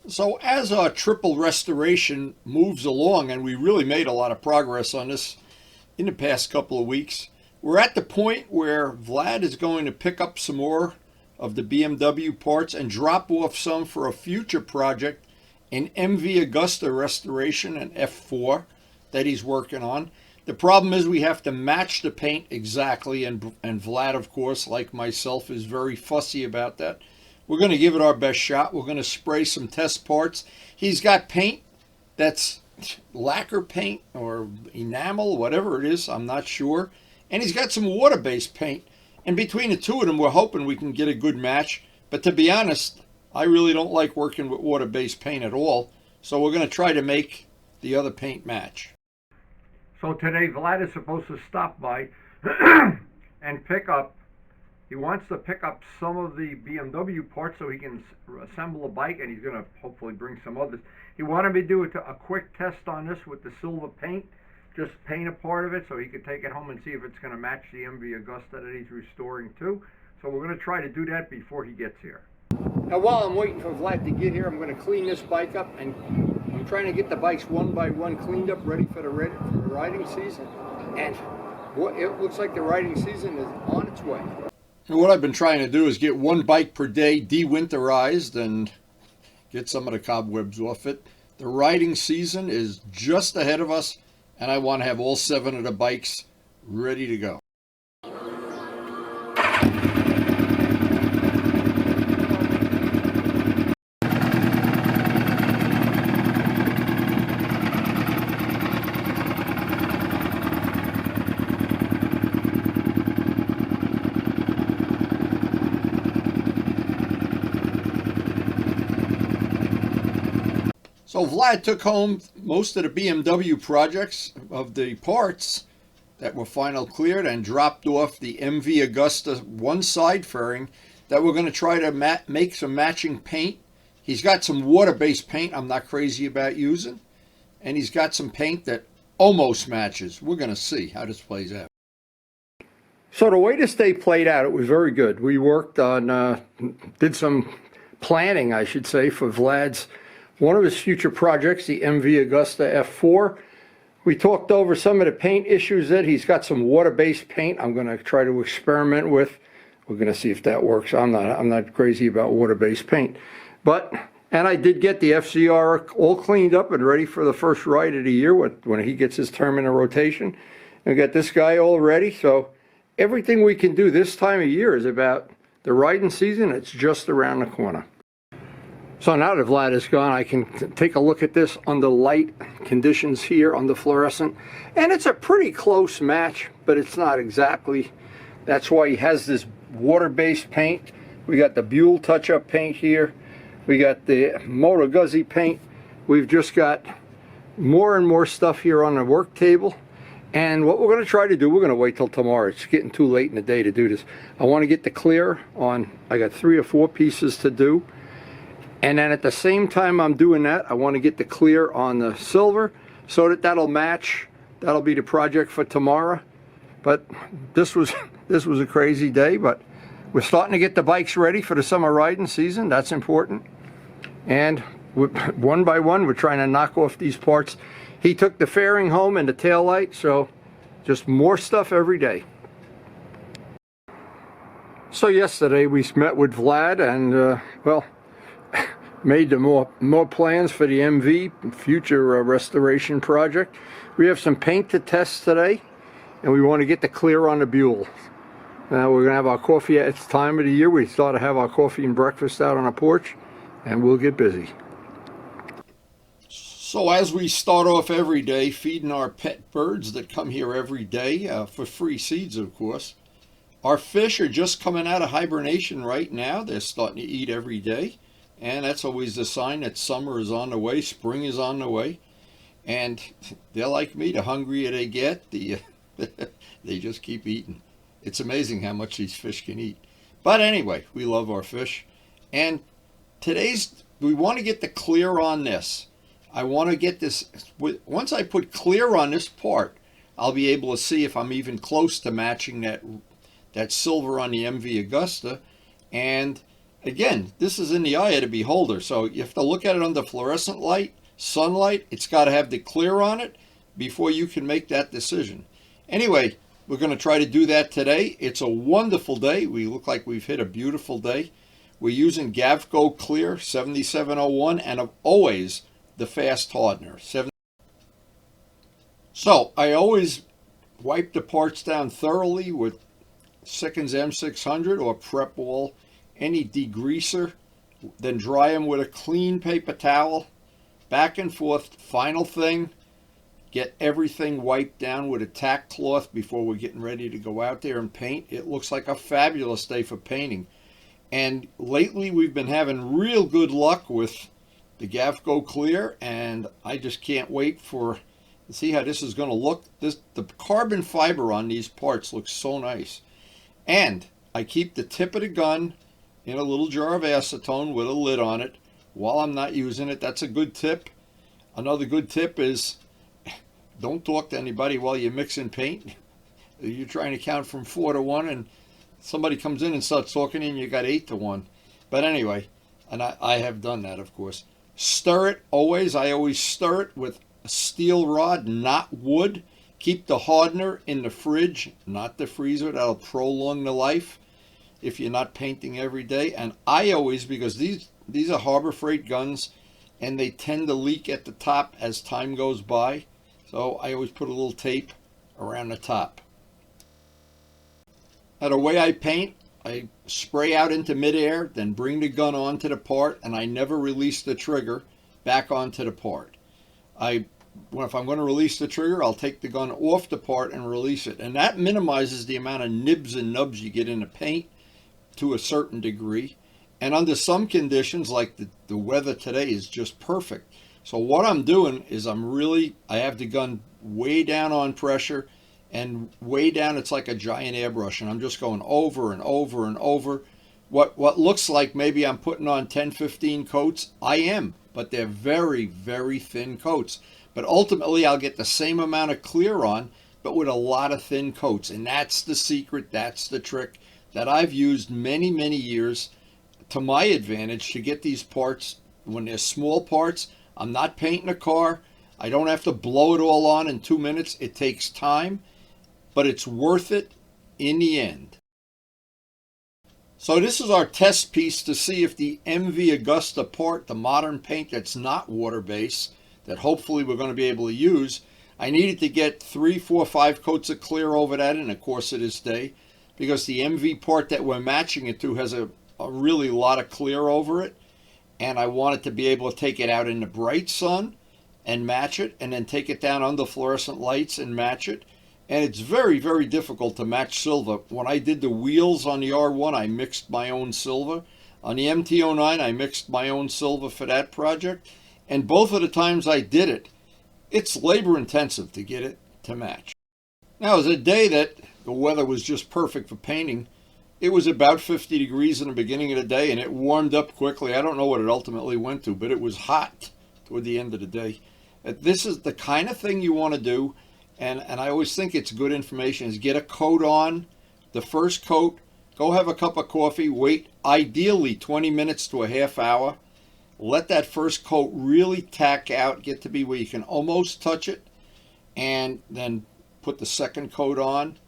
So as our triple restoration moves along, and we really made a lot of progress on this in the past couple of weeks, we're at the point where Vlad is going to pick up some more of the BMW parts and drop off some for a future project, an MV Augusta restoration, an F4 that he's working on. The problem is we have to match the paint exactly, and Vlad, of course, like myself, is very fussy about that. We're going to give it our best shot. We're going to spray some test parts. He's got paint that's lacquer paint or enamel, whatever it is, I'm not sure. And he's got some water-based paint. And between the two of them, we're hoping we can get a good match. But to be honest, I really don't like working with water-based paint at all. So we're going to try to make the other paint match. So today Vlad is supposed to stop by and he wants to pick up some of the BMW parts so he can assemble a bike, and he's going to hopefully bring some others. He wanted me to do a quick test on this with the silver paint, just paint a part of it so he could take it home and see if it's going to match the MV Augusta that he's restoring too. So we're going to try to do that before he gets here. Now while I'm waiting for Vlad to get here, I'm going to clean this bike up, and I'm trying to get the bikes one by one cleaned up, ready for the riding season. And it looks like the riding season is on its way. And what I've been trying to do is get one bike per day de-winterized and get some of the cobwebs off it. The riding season is just ahead of us, and I want to have all 7 of the bikes ready to go. So Vlad took home most of the BMW projects of the parts that were final cleared and dropped off the MV Augusta one side fairing that we're going to try to make some matching paint. He's got some water-based paint I'm not crazy about using, and he's got some paint that almost matches. We're going to see how this plays out. So the way this day played out, it was very good. We worked on, did some planning, I should say, for Vlad's one of his future projects, the MV Augusta F4. We talked over some of the paint issues that he's got some water-based paint I'm going to try to experiment with. We're going to see if that works. I'm not crazy about water-based paint. And I did get the FCR all cleaned up and ready for the first ride of the year when he gets his term in the rotation. And we got this guy all ready. So everything we can do this time of year is about the riding season. It's just around the corner. So now that Vlad is gone, I can take a look at this under light conditions here on the fluorescent. And it's a pretty close match, but it's not exactly. That's why he has this water-based paint. We got the Buell touch-up paint here. We got the Moto Guzzi paint. We've just got more and more stuff here on the work table. And what we're going to try to do, we're going to wait till tomorrow. It's getting too late in the day to do this. I want to get the clear on, I got 3 or 4 pieces to do. And then at the same time I'm doing that, I want to get the clear on the silver so that'll match. That'll be the project for tomorrow. But this was a crazy day, but we're starting to get the bikes ready for the summer riding season. That's important. And one by one, we're trying to knock off these parts. He took the fairing home and the tail light, so just more stuff every day. So yesterday we met with Vlad and, well, made the more plans for the MV future restoration project. We have some paint to test today, and we want to get the clear on the Buell. Now we're going to have our coffee at this time of the year. We start to have our coffee and breakfast out on our porch, and we'll get busy. So as we start off every day feeding our pet birds that come here every day for free seeds, of course, our fish are just coming out of hibernation right now. They're starting to eat every day. And that's always a sign that summer is on the way, spring is on the way. And they're like me, the hungrier they get, they just keep eating. It's amazing how much these fish can eat. But anyway, we love our fish. And we want to get the clear on this. I want to get this, once I put clear on this part, I'll be able to see if I'm even close to matching that silver on the MV Augusta. And Again, this is in the eye of the beholder, so you have to look at it under fluorescent light, sunlight. It's got to have the clear on it before you can make that decision. Anyway, we're going to try to do that today. It's a wonderful day. We look like we've hit a beautiful day. We're using Gavco Clear 7701 and always the fast hardener. So I always wipe the parts down thoroughly with Sikkens M600 or Prep Wall, any degreaser, then dry them with a clean paper towel, back and forth. Final thing, get everything wiped down with a tack cloth before we're getting ready to go out there and paint. It looks like a fabulous day for painting. And lately we've been having real good luck with the Gavco Clear, and I just can't wait to see how this is going to look. The carbon fiber on these parts looks so nice. And I keep the tip of the gun in a little jar of acetone with a lid on it while I'm not using it. That's a good tip. Another good tip is don't talk to anybody while you're mixing paint. You're trying to count from 4 to 1 and somebody comes in and starts talking and you got 8 to 1. But anyway, and I have done that, of course. Stir it always. I always stir it with a steel rod, not wood. Keep the hardener in the fridge, not the freezer. That'll prolong the life if you're not painting every day. And I always, because these are Harbor Freight guns and they tend to leak at the top as time goes by. So I always put a little tape around the top. Now the way I paint, I spray out into midair, then bring the gun onto the part, and I never release the trigger back onto the part. If I'm going to release the trigger, I'll take the gun off the part and release it. And that minimizes the amount of nibs and nubs you get in the paint to a certain degree. And under some conditions, like the weather today is just perfect. So what I'm doing is I have the gun way down on pressure, and way down it's like a giant airbrush, and I'm just going over and over and over. What looks like maybe I'm putting on 10-15 coats, I am, but they're very, very thin coats. But ultimately I'll get the same amount of clear on, but with a lot of thin coats. And that's the secret, that's the trick that I've used many, many years to my advantage to get these parts. When they're small parts, I'm not painting a car. I don't have to blow it all on in 2 minutes. It takes time, but it's worth it in the end. So this is our test piece to see if the MV Augusta part, the modern paint that's not water-based, that hopefully we're going to be able to use, I needed to get 3, 4, 5 coats of clear over that in the course of this day, because the MV part that we're matching it to has a really lot of clear over it, and I wanted to be able to take it out in the bright sun and match it, and then take it down under fluorescent lights and match it. And it's very, very difficult to match silver. When I did the wheels on the R1, I mixed my own silver. On the MT-09, I mixed my own silver for that project. And both of the times I did it, it's labor intensive to get it to match. Now, it was a day that the weather was just perfect for painting. It was about 50 degrees in the beginning of the day, and it warmed up quickly. I don't know what it ultimately went to, but it was hot toward the end of the day. This is the kind of thing you want to do. And I always think it's good information, is get a coat on, the first coat, go have a cup of coffee, wait ideally 20 minutes to a half hour, let that first coat really tack out, get to be where you can almost touch it, and then put the second coat on,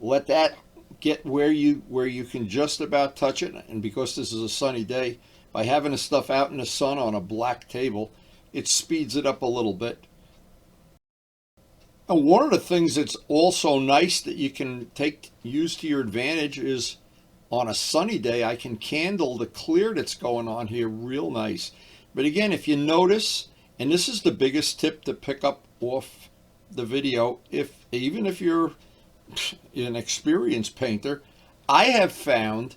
let that get where you can just about touch it. And because this is a sunny day, by having the stuff out in the sun on a black table, it speeds it up a little bit. And one of the things that's also nice that you can use to your advantage is on a sunny day, I can candle the clear that's going on here real nice. But again, if you notice, and this is the biggest tip to pick up off the video, even if you're an experienced painter, I have found,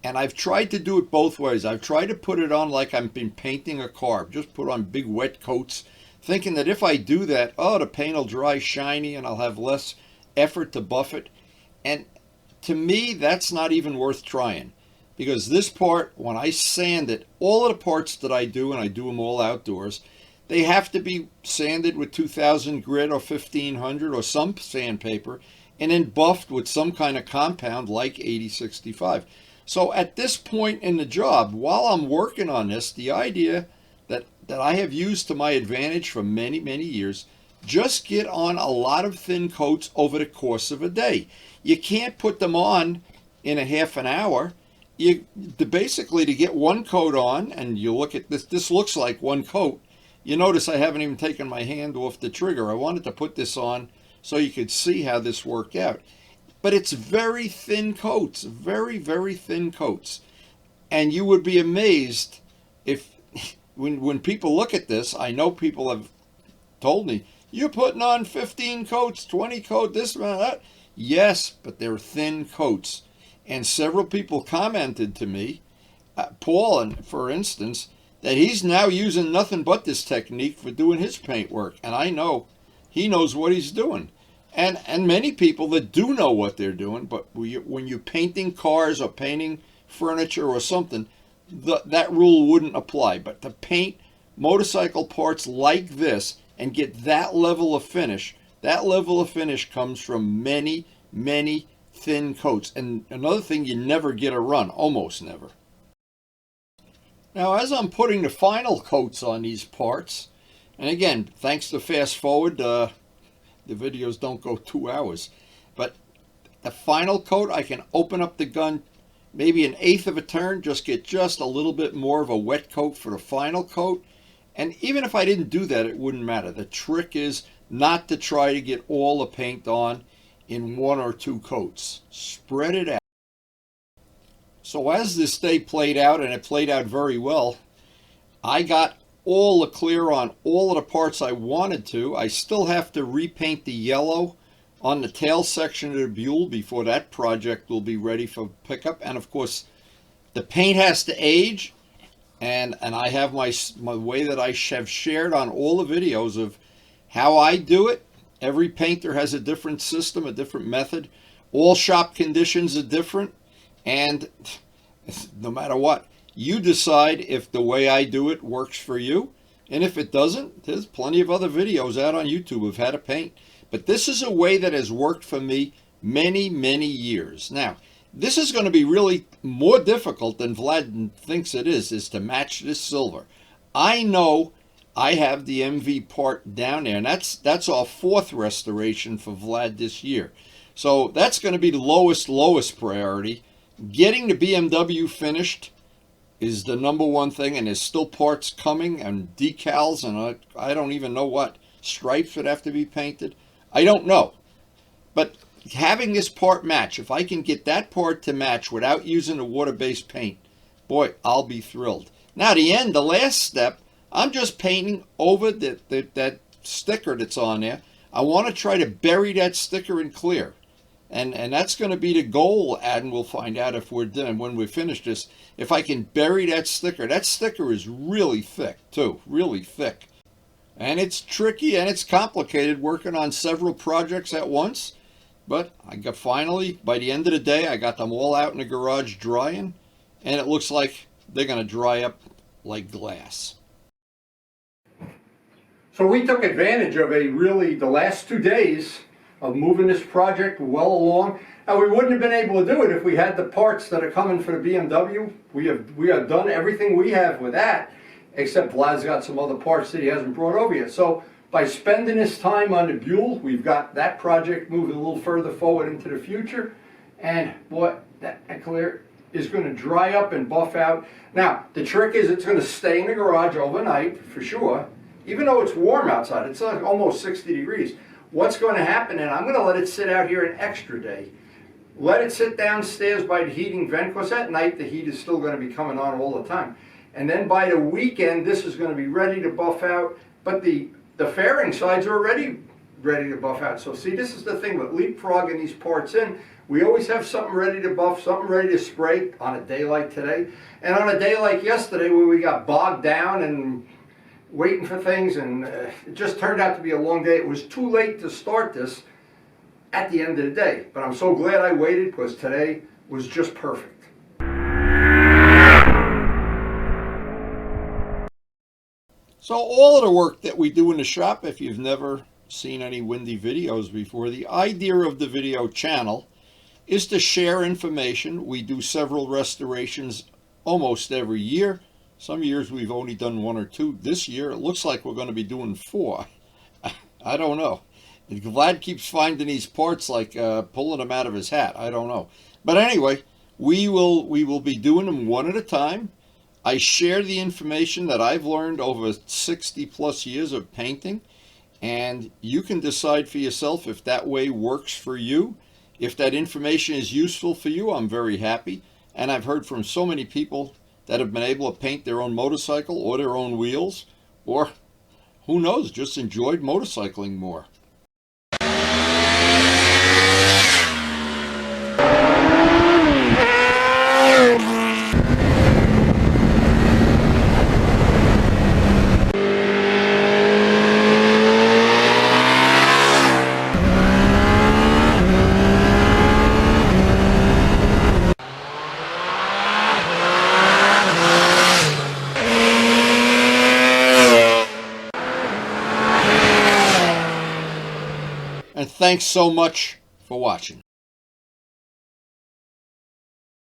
and I've tried to do it both ways. I've tried to put it on like I've been painting a car, just put on big wet coats, thinking that if I do that, the paint will dry shiny and I'll have less effort to buff it. And to me, that's not even worth trying, because this part, when I sand it, all of the parts that I do, and I do them all outdoors, they have to be sanded with 2000 grit or 1500 or some sandpaper, and then buffed with some kind of compound like 8065. So at this point in the job, while I'm working on this, the idea that I have used to my advantage for many, many years, just get on a lot of thin coats over the course of a day. You can't put them on in a half an hour. Basically, to get one coat on, and you look at this looks like one coat. You notice I haven't even taken my hand off the trigger. I wanted to put this on so you could see how this worked out. But it's very thin coats, very, very thin coats. And you would be amazed if, when people look at this, I know people have told me, you're putting on 15 coats, 20 coats, this and that. Yes, but they're thin coats. And several people commented to me, Paul, for instance, that he's now using nothing but this technique for doing his paint work. And I know he knows what he's doing. And many people that do know what they're doing, but when you're painting cars or painting furniture or something, that rule wouldn't apply. But to paint motorcycle parts like this and get that level of finish comes from many, many thin coats. And another thing, you never get a run, almost never. Now, as I'm putting the final coats on these parts, and again, thanks to Fast Forward, the videos don't go 2 hours, but the final coat, I can open up the gun maybe an eighth of a turn, just get just a little bit more of a wet coat for the final coat. And even if I didn't do that, it wouldn't matter. The trick is not to try to get all the paint on in 1 or 2 coats. Spread it out. So as this day played out, and it played out very well, I got all the clear on all of the parts I wanted to. I still have to repaint the yellow on the tail section of the Buell before that project will be ready for pickup. And of course, the paint has to age, and I have my way that I have shared on all the videos of how I do it. Every painter has a different system, a different method. All shop conditions are different, and no matter what, you decide if the way I do it works for you. And if it doesn't, there's plenty of other videos out on YouTube of how to paint. But this is a way that has worked for me many, many years. Now, this is going to be really more difficult than Vlad thinks it is to match this silver. I know I have the MV part down there, and that's our 4th restoration for Vlad this year. So that's going to be the lowest priority. Getting the BMW finished is the #1 thing, and there's still parts coming and decals, and I don't even know what stripes would have to be painted. I don't know. But having this part match, if I can get that part to match without using a water-based paint, boy, I'll be thrilled. Now, the last step, I'm just painting over that sticker that's on there. I want to try to bury that sticker in clear. And that's going to be the goal, and we'll find out if we're done, when we finish this, if I can bury that sticker. That sticker is really thick, too, really thick. And it's tricky and it's complicated working on several projects at once. But finally, by the end of the day, I got them all out in the garage drying, and it looks like they're going to dry up like glass. So we took advantage of the last 2 days of moving this project well along. And we wouldn't have been able to do it if we had the parts that are coming for the BMW. We have done everything we have with that, except Vlad's got some other parts that he hasn't brought over yet. So by spending this time on the Buell, we've got that project moving a little further forward into the future. And boy, that clear is going to dry up and buff out. Now, the trick is it's going to stay in the garage overnight for sure. Even though it's warm outside, it's like almost 60 degrees. What's going to happen, and I'm going to let it sit out here an extra day. Let it sit downstairs by the heating vent, because at night the heat is still going to be coming on all the time. And then by the weekend, this is going to be ready to buff out, but the fairing sides are already ready to buff out. So see, this is the thing with leapfrogging these parts in. We always have something ready to buff, something ready to spray on a day like today. And on a day like yesterday, where we got bogged down and waiting for things, and it just turned out to be a long day. It was too late to start this at the end of the day. But I'm so glad I waited, because today was just perfect. So all of the work that we do in the shop, if you've never seen any windy videos before, the idea of the video channel is to share information. We do several restorations almost every year. Some years we've only done 1 or 2. This year it looks like we're going to be doing 4. I don't know. Vlad keeps finding these parts like pulling them out of his hat. I don't know. But anyway, we will be doing them one at a time. I share the information that I've learned over 60 plus years of painting, and you can decide for yourself if that way works for you. If that information is useful for you, I'm very happy. And I've heard from so many people that have been able to paint their own motorcycle or their own wheels, or who knows, just enjoyed motorcycling more. And thanks so much for watching.